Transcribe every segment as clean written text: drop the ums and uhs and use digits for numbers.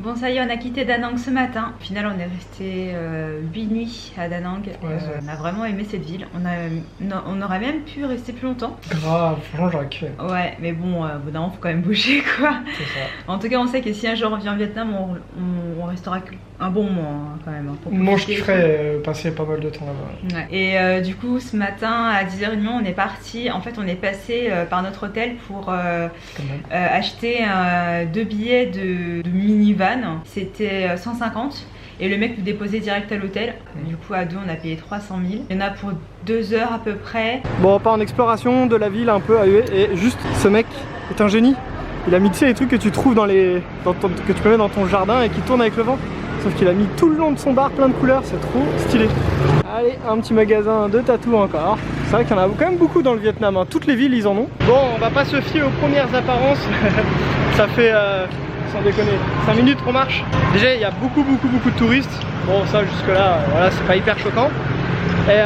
Bon, ça y est, on a quitté Da Nang ce matin. Au final, on est resté 8 nuits à Da Nang. On a vraiment aimé cette ville. On aurait même pu rester plus longtemps. Grave, franchement, j'aurais kiffé. Ouais, mais bon, au bout d'un moment, faut quand même bouger, quoi. C'est ça. En tout cas, on sait que si un jour on vient au Vietnam, on restera un bon moment hein, quand même. Hein, moi, je kifferais passer pas mal de temps là-bas. Ouais. Et du coup, ce matin à 10h30, on est parti. En fait, on est passé par notre hôtel pour acheter 2 billets de minivan. C'était 150 et le mec nous déposait direct à l'hôtel. Du coup, à deux, on a payé 300 000. Il y en a pour 2 heures à peu près. Bon, on part en exploration de la ville un peu à Hue. Et juste, ce mec est un génie. Il a mis, tu sais, les trucs que tu trouves que tu peux mettre dans ton jardin et qui tournent avec le vent. Sauf qu'il a mis tout le long de son bar plein de couleurs, c'est trop stylé. Allez, un petit magasin de tatou encore. C'est vrai qu'il y en a quand même beaucoup dans le Vietnam, hein. Toutes les villes ils en ont. Bon, on va pas se fier aux premières apparences. Ça fait, sans déconner, 5 minutes qu'on marche. Déjà il y a beaucoup de touristes. Bon ça jusque là, voilà, c'est pas hyper choquant. Et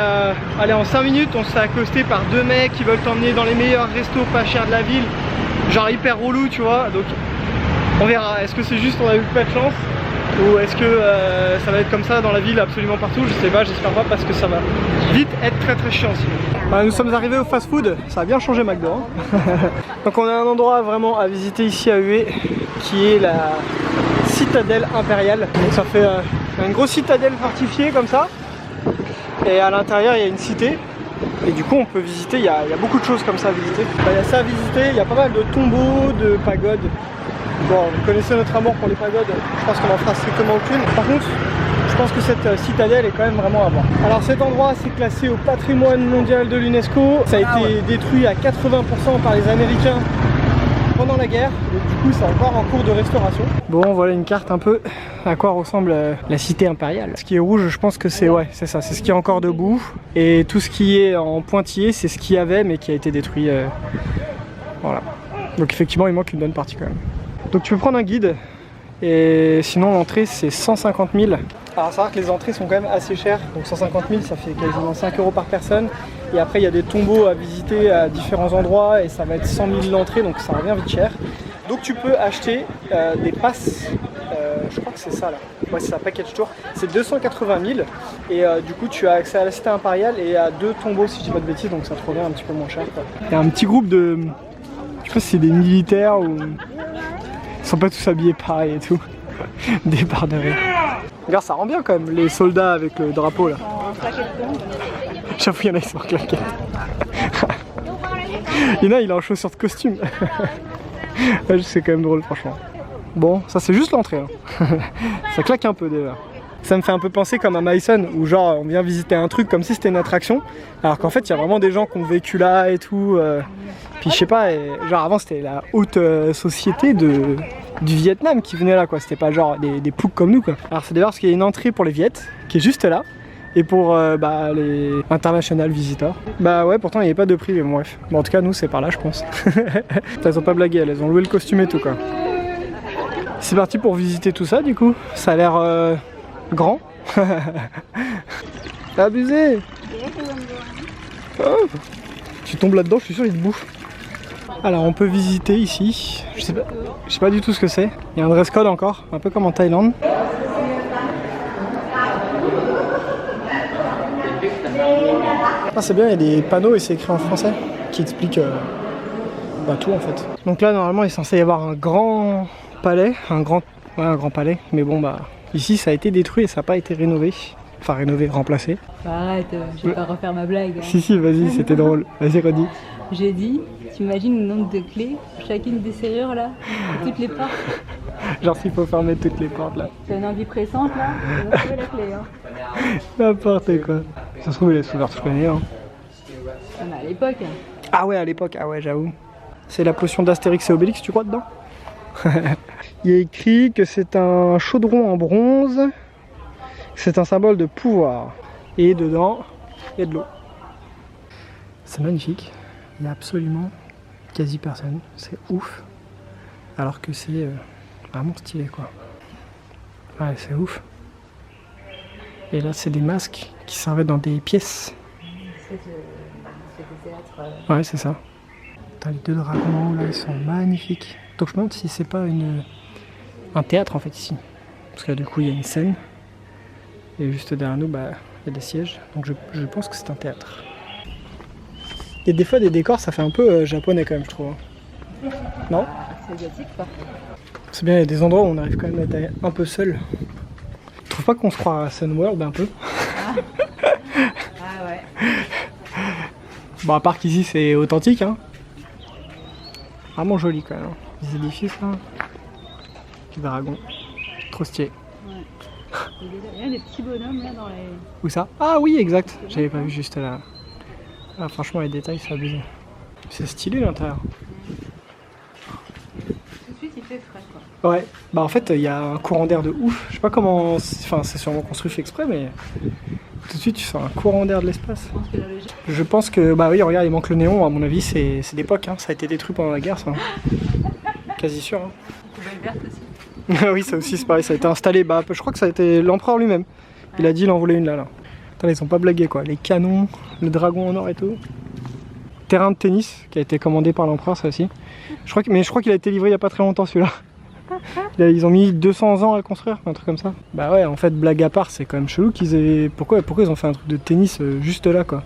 allez, en 5 minutes on se fait accoster par 2 mecs qui veulent t'emmener dans les meilleurs restos pas chers de la ville. Genre hyper relou tu vois. Donc on verra, est-ce que c'est juste on a eu pas de chance ou est-ce que ça va être comme ça dans la ville absolument partout? Je sais pas, j'espère pas parce que ça va vite être très chiant sinon. Nous sommes arrivés au fast food, ça a bien changé McDo hein. Donc on a un endroit vraiment à visiter ici à Hue qui est la citadelle impériale. Donc ça fait une grosse citadelle fortifiée comme ça. Et à l'intérieur il y a une cité. Et du coup on peut visiter, il y a beaucoup de choses comme ça à visiter. Il y a ça à visiter, il y a pas mal de tombeaux, de pagodes. Bon, vous connaissez notre amour pour les pagodes, je pense qu'on en fera strictement aucune. Par contre, je pense que cette citadelle est quand même vraiment à voir. Alors cet endroit, c'est classé au patrimoine mondial de l'UNESCO. Ça a été détruit à 80% par les Américains pendant la guerre. Et du coup, c'est encore en cours de restauration. Bon, voilà une carte un peu à quoi ressemble la cité impériale. Ce qui est rouge, je pense que c'est c'est ça, c'est ce qui est encore debout. Et tout ce qui est en pointillé, c'est ce qu'il y avait mais qui a été détruit. Voilà. Donc effectivement, il manque une bonne partie quand même. Donc tu peux prendre un guide et sinon l'entrée c'est 150 000. Alors c'est vrai que les entrées sont quand même assez chères, donc 150 000 ça fait quasiment 5 € par personne. Et après il y a des tombeaux à visiter à différents endroits et ça va être 100 000 l'entrée, donc ça revient vite cher. Donc tu peux acheter des passes, je crois que c'est ça là, ouais c'est ça, package tour, c'est 280 000 et du coup tu as accès à la cité impériale et à 2 tombeaux si je dis pas de bêtises, donc ça te revient un petit peu moins cher quoi. Il y a un petit groupe de, je sais pas si c'est des militaires ou... Ils sont pas tous habillés pareil et tout. Des barres de rire. Regarde, ça rend bien quand même, les soldats avec le drapeau là. J'avoue, il y en a qui sont en claquettes. Il y en a, il est en chaussures de costume. C'est quand même drôle, franchement. Bon, ça c'est juste l'entrée. Hein. Ça claque un peu déjà. Ça me fait un peu penser comme à Meissen, où genre on vient visiter un truc comme si c'était une attraction, alors qu'en fait il y a vraiment des gens qui ont vécu là et tout. Puis je sais pas, genre avant c'était la haute société du Vietnam qui venait là quoi, c'était pas genre des ploucs comme nous quoi. Alors c'est d'ailleurs parce qu'il y a une entrée pour les Viettes qui est juste là, et pour les international visitors. Bah ouais, pourtant il n'y avait pas de prix, mais bon, bref. Bon, en tout cas nous c'est par là je pense. Elles ont pas blagué, elles ont loué le costume et tout quoi. C'est parti pour visiter tout ça du coup, ça a l'air... grand. Abusé. Oh. Tu tombes là-dedans, je suis sûr il te bouffe. Alors on peut visiter ici. Je sais pas du tout ce que c'est. Il y a un dress code encore, un peu comme en Thaïlande. Ah c'est bien, il y a des panneaux et c'est écrit en français qui expliquent tout en fait. Donc là normalement il est censé y avoir un grand palais, un grand palais, mais bon bah ici ça a été détruit et ça n'a pas été rénové. Enfin rénové, remplacé. Arrête, je vais pas refaire ma blague. Hein. Si, vas-y, c'était drôle. Vas-y, redis. J'ai dit, tu imagines le nombre de clés, chacune des serrures là, toutes les portes. Genre s'il faut fermer toutes les portes là. C'est une envie pressante là, on va trouver la clé. Hein. N'importe quoi. Ça se trouve il est ouvert toute l'année. Hein. Ah, mais à l'époque. Ah ouais, à l'époque, ah ouais, j'avoue. C'est la potion d'Astérix et Obélix, tu crois dedans? Il est écrit que c'est un chaudron en bronze. C'est un symbole de pouvoir. Et dedans, il y a de l'eau. C'est magnifique. Il n'y a absolument quasi personne. C'est ouf. Alors que c'est vraiment stylé quoi. Ouais, c'est ouf. Et là, c'est des masques qui servaient dans des pièces. Ouais, c'est ça. Putain, les deux dragons là, ils sont magnifiques. Donc je me demande si c'est pas un théâtre en fait ici. Parce que là, du coup il y a une scène. Et juste derrière nous, bah, il y a des sièges. Donc je pense que c'est un théâtre. Et des fois des décors ça fait un peu japonais quand même je trouve. Non? C'est asiatique quoi. C'est bien, il y a des endroits où on arrive quand même à être un peu seul. Tu trouves pas qu'on se croit à Sunworld un peu? Ah ouais. Bon, à part qu'ici c'est authentique, hein. Vraiment joli quand même. Les édifices là. Les dragons. Trop stylé. Ouais. Il y a des petits bonhommes là dans les. Où ça? Ah oui, exact. J'avais pas vu juste là. Ah, franchement, les détails, c'est abusé. C'est stylé l'intérieur. Tout de suite, il fait frais quoi. Ouais. Bah en fait, il y a un courant d'air de ouf. Je sais pas comment. Enfin, c'est sûrement construit fait exprès, mais tout de suite, tu sens un courant d'air de l'espace. Je pense que, bah oui, regarde, il manque le néon. À mon avis, c'est d'époque. Hein. Ça a été détruit pendant la guerre, ça. Quasi sûr. Hein. Poubelle verte aussi. Oui, ça aussi, c'est pareil. Ça a été installé. Bah, je crois que ça a été l'empereur lui-même. Il a dit il en voulait une là. Putain, ils ont pas blagué quoi. Les canons, le dragon en or et tout. Terrain de tennis qui a été commandé par l'empereur, ça aussi. Mais je crois qu'il a été livré il y a pas très longtemps celui-là. Ils ont mis 200 ans à le construire, un truc comme ça. Bah ouais, en fait, blague à part, c'est quand même chelou qu'ils aient. Pourquoi ils ont fait un truc de tennis juste là quoi?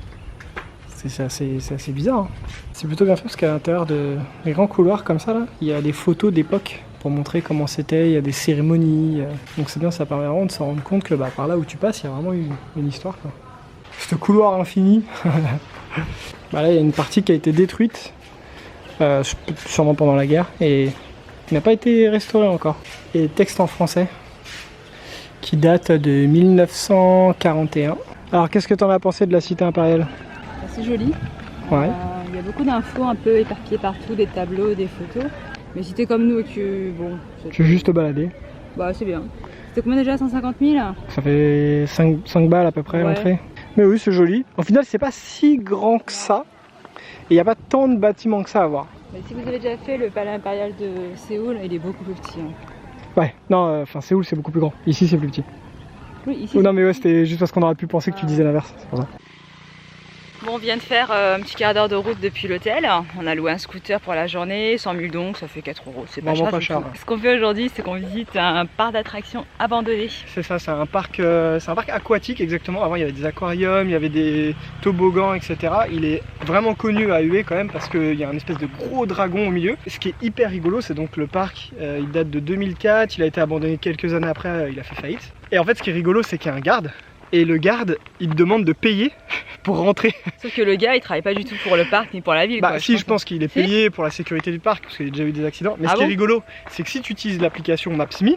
C'est assez bizarre. Hein. C'est plutôt bien fait parce qu'à l'intérieur des grands couloirs comme ça, là, il y a des photos d'époque pour montrer comment c'était, il y a des cérémonies. Donc c'est bien, ça permet vraiment de se rendre compte que bah, par là où tu passes, il y a vraiment une histoire. Quoi. Ce couloir infini. Bah là, il y a une partie qui a été détruite, sûrement pendant la guerre, et qui n'a pas été restaurée encore. Et texte en français qui date de 1941. Alors qu'est-ce que tu en as pensé de la cité impériale? C'est joli. Ouais. Il y a beaucoup d'infos un peu éparpillées partout, des tableaux, des photos. Mais si t'es comme nous et que tu veux juste te balader. Bah c'est bien. C'était combien déjà? 150 000? Ça fait 5 balles à peu près l'entrée. Mais oui, c'est joli. Au final, c'est pas si grand que ça. Et il n'y a pas tant de bâtiments que ça à voir. Mais si vous avez déjà fait le palais impérial de Séoul, il est beaucoup plus petit. Hein. Ouais, non, enfin Séoul c'est beaucoup plus grand. Ici c'est plus petit. Oui, ici. Oh, non mais ouais, c'était juste parce qu'on aurait pu penser que tu disais l'inverse. C'est pour ça. Bon, on vient de faire un petit quart d'heure de route depuis l'hôtel. On a loué un scooter pour la journée, 100 000 donc, ça fait 4 €. C'est pas cher. Ouais. Ce qu'on fait aujourd'hui, c'est qu'on visite un parc d'attractions abandonné. C'est ça, c'est un parc aquatique exactement. Avant, il y avait des aquariums, il y avait des toboggans, etc. Il est vraiment connu à Hue quand même parce qu'il y a un espèce de gros dragon au milieu. Ce qui est hyper rigolo, c'est donc le parc, il date de 2004, il a été abandonné quelques années après, il a fait faillite. Et en fait, ce qui est rigolo, c'est qu'il y a un garde. Et le garde, il te demande de payer pour rentrer. Sauf que le gars, il travaille pas du tout pour le parc ni pour la ville. Bah quoi, si, je pense qu'il est payé pour la sécurité du parc, parce qu'il y a déjà eu des accidents. Mais ce qui est rigolo, c'est que si tu utilises l'application Maps.me,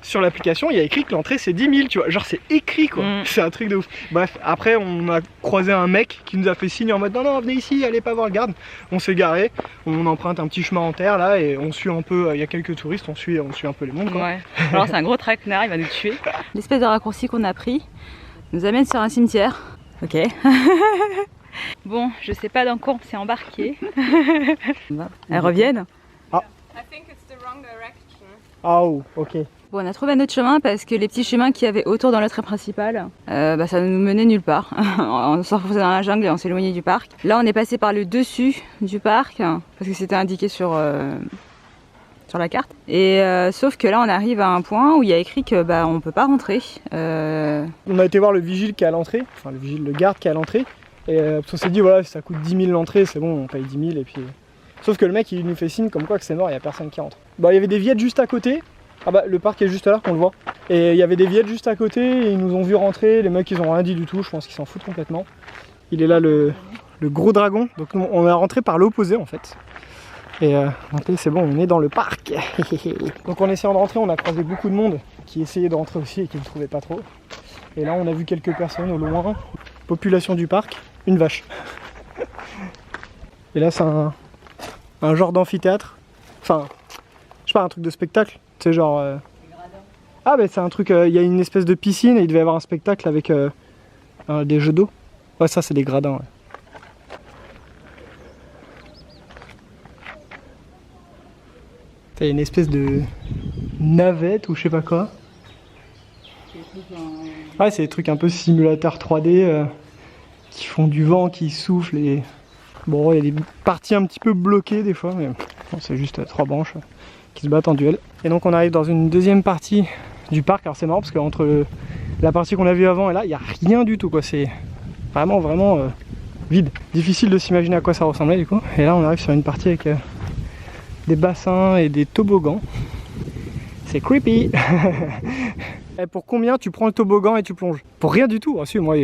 sur l'application, il y a écrit que l'entrée c'est 10 000, tu vois. Genre c'est écrit quoi. C'est un truc de ouf. Bref, après on a croisé un mec qui nous a fait signe en mode non, venez ici, allez pas voir le garde. On s'est garé, on emprunte un petit chemin en terre là et on suit un peu, il y a quelques touristes, on suit un peu les mondes quoi. Ouais. Alors c'est un gros traquenard, il va nous tuer. L'espèce de raccourci qu'on a pris nous amène sur un cimetière. Ok. Bon, je sais pas dans quoi on s'est embarqué. Elles reviennent. Ah. Oh, ok. Bon, on a trouvé un autre chemin parce que les petits chemins qu'il y avait autour dans l'entrée principale, ça nous menait nulle part. On s'enfonçait dans la jungle et on s'est éloigné du parc. Là, on est passé par le dessus du parc parce que c'était indiqué sur la carte. Et sauf que là, on arrive à un point où il y a écrit que on peut pas rentrer. On a été voir le vigile qui est à l'entrée, enfin le garde qui est à l'entrée. Et on s'est dit voilà, si ça coûte 10 000 l'entrée, c'est bon, on paye 10 000 et puis. Sauf que le mec il nous fait signe comme quoi que c'est mort, il y a personne qui rentre. Bah il y avait des viettes juste à côté. Ah bah le parc est juste là, qu'on le voit. Et il y avait des viettes juste à côté, et ils nous ont vu rentrer, les mecs ils ont rien dit du tout, je pense qu'ils s'en foutent complètement. Il est là le gros dragon, donc on est rentré par l'opposé en fait. Et c'est bon, on est dans le parc. Donc en essayant de rentrer, on a croisé beaucoup de monde qui essayait de rentrer aussi et qui ne trouvait pas trop. Et là on a vu quelques personnes au loin. Population du parc, une vache. Et là c'est un genre d'amphithéâtre. Enfin, je sais pas, un truc de spectacle. Tu sais genre... Ah bah c'est un truc, il y a une espèce de piscine et il devait y avoir un spectacle avec des jeux d'eau. Ouais ça c'est des gradins ouais. Il y a une espèce de navette ou je sais pas quoi. Ouais, c'est des trucs un peu simulateur 3D qui font du vent, qui soufflent et... Bon, il y a des parties un petit peu bloquées des fois, mais bon, c'est juste 3 branches qui se battent en duel. Et donc on arrive dans une deuxième partie du parc. Alors c'est marrant parce qu'entre la partie qu'on a vue avant et là, il n'y a rien du tout quoi. C'est vraiment vide. Difficile de s'imaginer à quoi ça ressemblait du coup. Et là on arrive sur une partie avec des bassins et des toboggans. C'est creepy. Et pour combien tu prends le toboggan et tu plonges? Pour rien du tout. Ah si, moi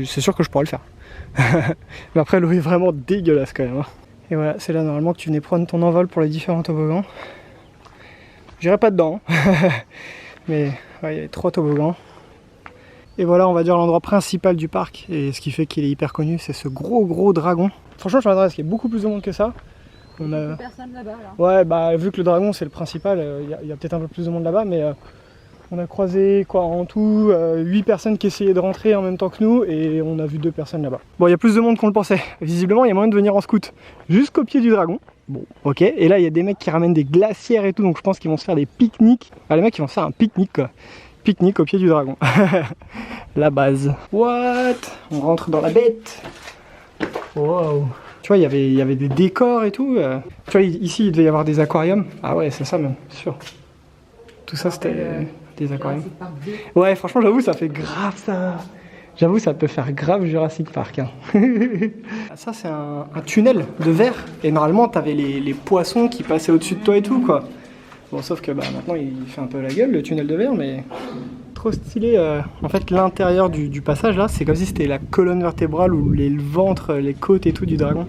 c'est sûr que je pourrais le faire. Mais après l'eau est vraiment dégueulasse quand même. Hein. Et voilà, c'est là normalement que tu venais prendre ton envol pour les différents toboggans. J'irai pas dedans. Mais ouais, il y a 3 toboggans. Et voilà, on va dire l'endroit principal du parc. Et ce qui fait qu'il est hyper connu, c'est ce gros dragon. Franchement, je m'adresse qu'il y a beaucoup plus de monde que ça. On a... personne là-bas là. Ouais, bah vu que le dragon c'est le principal, il y a peut-être un peu plus de monde là-bas, mais on a croisé quoi en tout 8 personnes qui essayaient de rentrer en même temps que nous et on a vu 2 personnes là-bas. Bon, il y a plus de monde qu'on le pensait. Visiblement, il y a moyen de venir en scout jusqu'au pied du dragon. Bon, ok. Et là, il y a des mecs qui ramènent des glacières et tout, donc je pense qu'ils vont se faire des pique-niques. Ah, les mecs, ils vont se faire un pique-nique quoi. Pique-nique au pied du dragon. La base. What? On rentre dans la bête. Wow. Tu vois, il y avait des décors et tout. Tu vois, ici, il devait y avoir des aquariums. Ah ouais, c'est ça même, sûr. Tout ça, c'était des aquariums. Ouais, franchement, j'avoue, ça fait grave ça. J'avoue, ça peut faire grave Jurassic Park. Hein. Ça, c'est un tunnel de verre. Et normalement, t'avais les poissons qui passaient au-dessus de toi et tout, quoi. Bon, sauf que bah, maintenant, il fait un peu la gueule, le tunnel de verre, mais... Trop stylé. En fait, l'intérieur du passage, là, c'est comme si c'était la colonne vertébrale ou le ventre, les côtes et tout du dragon.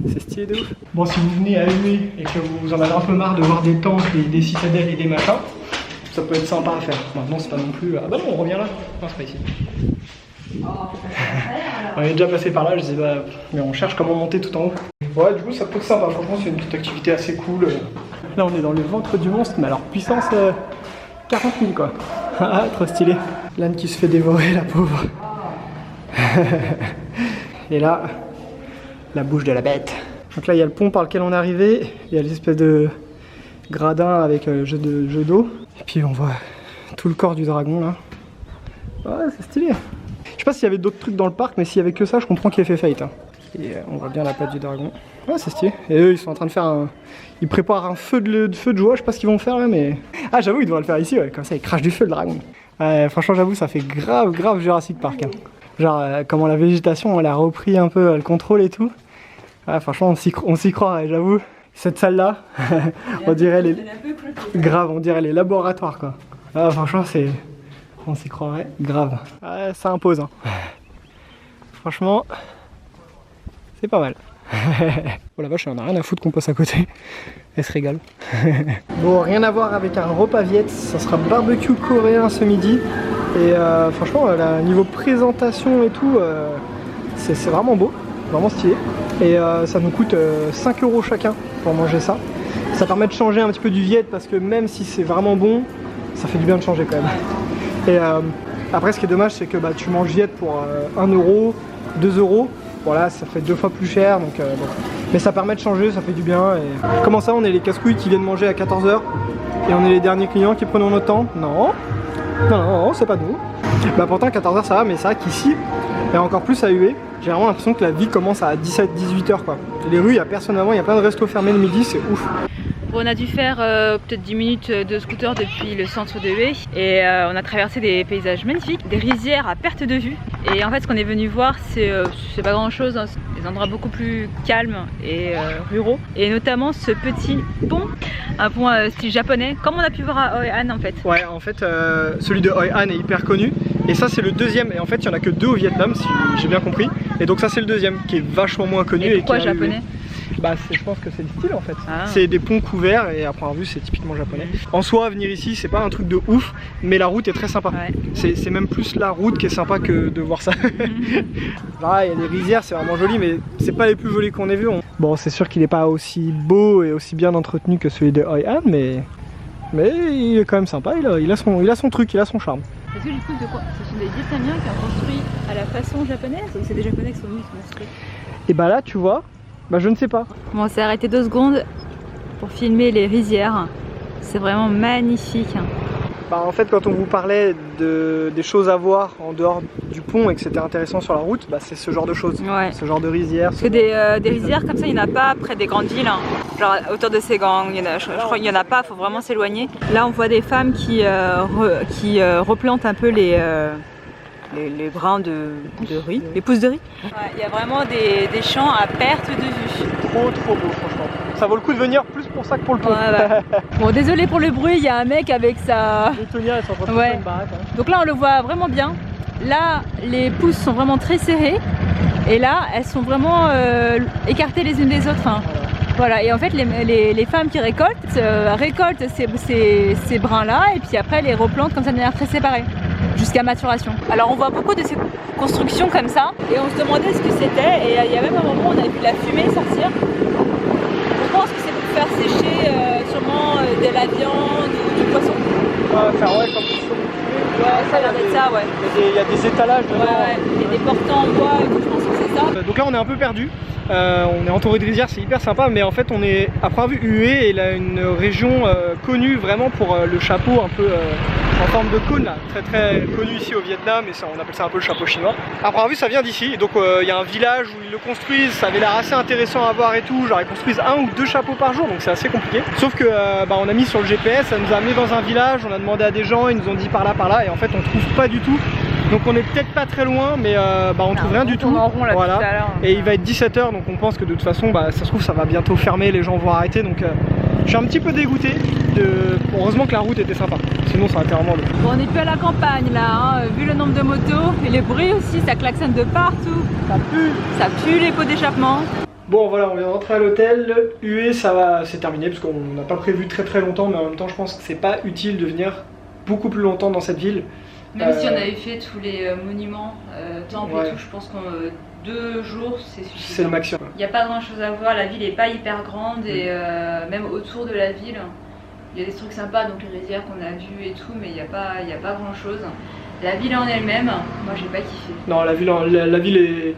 C'est stylé de ouf. Bon, si vous venez à Ué et que vous en avez un peu marre de voir des temples et des citadelles et des machins, ça peut être sympa à faire. Maintenant, c'est pas non plus... Ah bah non, on revient là. Non, c'est pas ici. On est déjà passé par là, je disais bah... Mais on cherche comment monter tout en haut. Ouais, du coup, ça peut être sympa. Franchement, c'est une petite activité assez cool. Là, on est dans le ventre du monstre, mais alors puissance 40 000 quoi. Ah, trop stylé. L'âne qui se fait dévorer, la pauvre. Et là, la bouche de la bête. Donc là, il y a le pont par lequel on est arrivé. Il y a l'espèce de gradin avec jeu d'eau. Et puis on voit tout le corps du dragon là. Ouais, c'est stylé. Je sais pas s'il y avait d'autres trucs dans le parc, mais s'il y avait que ça, je comprends qu'il ait fait faillite. Hein. Et on voit bien la patte du dragon. Ouais, c'est stylé. Et eux, ils sont en train de faire un... Ils préparent un feu de joie, je sais pas ce qu'ils vont faire là, mais... Ah, j'avoue, ils devraient le faire ici, ouais. Comme ça, ils crachent du feu, le dragon. Franchement, j'avoue, ça fait grave Jurassic Park. Hein. Genre, comment la végétation, elle a repris un peu le contrôle et tout. Ouais, franchement, on s'y croit, ouais, j'avoue. Cette salle-là, on dirait les... Grave, on dirait les laboratoires, quoi. Ah, franchement, c'est... On s'y croirait, grave. Ouais, ça impose, hein. Franchement... C'est pas mal. Oh la vache, on a rien à foutre qu'on passe à côté. Elle se régale. Bon, rien à voir avec un repas Viet, ça sera barbecue coréen ce midi. Et franchement, niveau présentation et tout, c'est vraiment beau, vraiment stylé. Et ça nous coûte 5 € chacun pour manger ça. Ça permet de changer un petit peu du Viet parce que même si c'est vraiment bon, ça fait du bien de changer quand même. Et après, ce qui est dommage, c'est que bah, tu manges Viet pour 1 €, 2 €. Voilà, ça fait 2 fois plus cher, donc bon. Mais ça permet de changer, ça fait du bien. Et... Comment ça, on est les casse-couilles qui viennent manger à 14 h et on est les derniers clients qui prenons notre temps? Non, non, c'est pas nous. Bah pourtant 14 h ça va, mais c'est vrai qu'ici, et encore plus à Ué, j'ai vraiment l'impression que la vie commence à 17-18 h quoi. Les rues, il n'y a personne avant, il y a plein de restos fermés le midi, c'est ouf. On a dû faire peut-être 10 minutes de scooter depuis le centre de Ué et on a traversé des paysages magnifiques, des rizières à perte de vue. Et en fait ce qu'on est venu voir c'est pas grand chose, hein, des endroits beaucoup plus calmes et ruraux. Et notamment ce petit pont, un pont style japonais, comme on a pu voir à Hoi An en fait. Ouais, en fait celui de Hoi An est hyper connu. Et ça c'est le deuxième, et en fait il n'y en a que 2 au Vietnam si j'ai bien compris. Et donc ça c'est le deuxième qui est vachement moins connu. Et pourquoi japonais? Bah je pense que c'est le style en fait. Ah. C'est des ponts couverts et à première vue c'est typiquement japonais. En soi venir ici c'est pas un truc de ouf, mais la route est très sympa. Ouais. C'est même plus la route qui est sympa que de voir ça. Genre il y a des rizières, c'est vraiment joli, mais c'est pas les plus jolis qu'on ait vus. Bon c'est sûr qu'il est pas aussi beau et aussi bien entretenu que celui de Hoi An, mais il est quand même sympa, il a son truc, il a son charme. Est-ce que du coup ce sont des Vietnamiens qui ont construit à la façon japonaise ou c'est des Japonais qui sont venus construire? Et bah là tu vois, bah je ne sais pas. Bon, on s'est arrêté 2 secondes pour filmer les rizières. C'est vraiment magnifique. Bah, en fait, quand on vous parlait des choses à voir en dehors du pont et que c'était intéressant sur la route, bah, c'est ce genre de choses, ce genre de rizières. Parce que des rizières comme ça, il n'y en a pas près des grandes villes. Hein. Genre autour de Ségang, je crois qu'il n'y en a pas, il faut vraiment s'éloigner. Là, on voit des femmes qui replantent un peu les brins de riz, les pousses de riz. Il y a vraiment des champs à perte de vue. Trop beau, franchement. Ça vaut le coup de venir plus pour ça que pour le pont. Bon, désolé pour le bruit, il y a un mec avec sa... Les tonnières, elles sont en train de faire une baraque. Hein. Donc là, on le voit vraiment bien. Là, les pousses sont vraiment très serrées. Et là, elles sont vraiment écartées les unes des autres. Hein. Voilà, et en fait, les femmes qui récoltent ces brins-là et puis après, les replantent comme ça de manière très séparée, jusqu'à maturation. Alors, on voit beaucoup de ces constructions comme ça et on se demandait ce que c'était. Et il y a même un moment où on a vu la fumée sortir. Je pense que c'est pour faire sécher sûrement de la viande ou du poisson. Faire comme ça a l'air d'être ça, Il y a des étalages dedans. Il y a des portants en bois et tout, je pense que c'est ça. Donc là, on est un peu perdu. On est entouré de rizières, c'est hyper sympa, mais en fait on est, à première vue, Hue est là, une région connue vraiment pour le chapeau un peu en forme de cône là, très connu ici au Vietnam, et ça, on appelle ça un peu le chapeau chinois. À première vue ça vient d'ici, donc il y a un village où ils le construisent, ça avait l'air assez intéressant à voir et tout, genre ils construisent 1 ou 2 chapeaux par jour, donc c'est assez compliqué. Sauf que on a mis sur le GPS, ça nous a amené dans un village, on a demandé à des gens, ils nous ont dit par là, et en fait on trouve pas du tout. Donc on est peut-être pas très loin, mais on trouve rien du tout. Rond, là, voilà. Et il va être 17 h, donc on pense que de toute façon, ça se trouve, ça va bientôt fermer, les gens vont arrêter. Donc je suis un petit peu dégoûté. Heureusement que la route était sympa, sinon ça aurait été vraiment le... Bon, on n'est plus à la campagne là, hein. Vu le nombre de motos et les bruits aussi, ça klaxonne de partout. Ça pue les pots d'échappement. Bon voilà, on vient de rentrer à l'hôtel. Hue, c'est terminé parce qu'on n'a pas prévu très longtemps, mais en même temps je pense que c'est pas utile de venir beaucoup plus longtemps dans cette ville. Même si on avait fait tous les monuments, temples et tout, je pense qu'en 2 jours c'est suffisant. C'est le maximum. Il n'y a pas grand chose à voir, la ville n'est pas hyper grande et même autour de la ville, il y a des trucs sympas, donc les rizières qu'on a vues et tout, mais il n'y a pas grand chose. La ville en elle-même, moi j'ai pas kiffé. Non, la ville est...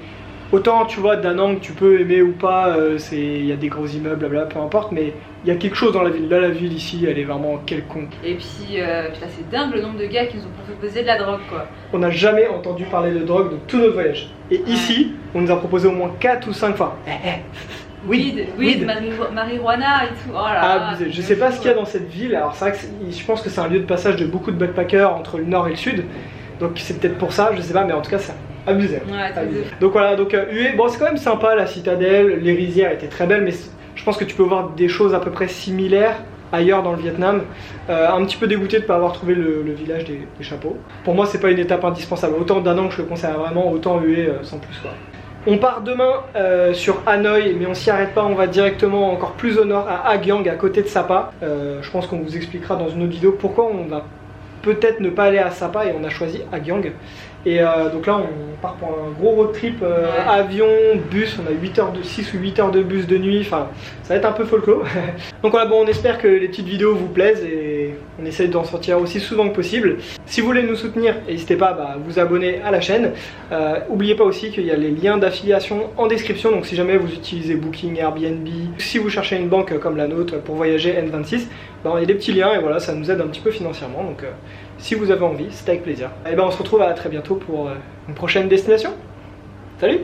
Autant tu vois, Da Nang tu peux aimer ou pas, il y a des gros immeubles, blablabla, peu importe, mais il y a quelque chose dans la ville. Là, la ville ici, elle est vraiment quelconque. Et puis, putain, c'est dingue le nombre de gars qui nous ont proposé de la drogue, quoi. On n'a jamais entendu parler de drogue de tout notre voyage. Et ici, on nous a proposé au moins 4 ou 5 fois. Weed, marijuana et tout. Oh là là, abusé. Je sais pas ce qu'il y a dans cette ville. Alors c'est vrai que je pense que c'est un lieu de passage de beaucoup de backpackers entre le nord et le sud. Donc c'est peut-être pour ça, je sais pas, mais en tout cas c'est abusé. Abusé. Donc voilà, donc Hue, bon c'est quand même sympa la citadelle, les rizières étaient très belles, mais je pense que tu peux voir des choses à peu près similaires ailleurs dans le Vietnam. Un petit peu dégoûté de ne pas avoir trouvé le village des chapeaux. Pour moi c'est pas une étape indispensable. Autant Da Nang je le conseille vraiment, autant Hue sans plus quoi. On part demain sur Hanoï, mais on s'y arrête pas, on va directement encore plus au nord à Ha Giang, à côté de Sapa. Je pense qu'on vous expliquera dans une autre vidéo pourquoi on va peut-être ne pas aller à Sapa et on a choisi Ha Giang. Et donc là on part pour un gros road trip, avion, bus, on a 6 ou 8 heures de bus de nuit, enfin ça va être un peu folklore. Donc voilà, bon on espère que les petites vidéos vous plaisent et on essaie d'en sortir aussi souvent que possible. Si vous voulez nous soutenir, n'hésitez pas à vous abonner à la chaîne. N'oubliez pas aussi qu'il y a les liens d'affiliation en description, donc si jamais vous utilisez Booking, Airbnb, si vous cherchez une banque comme la nôtre pour voyager N26, il y a des petits liens et voilà, ça nous aide un petit peu financièrement. Donc si vous avez envie, c'est avec plaisir. Et on se retrouve à très bientôt pour une prochaine destination. Salut!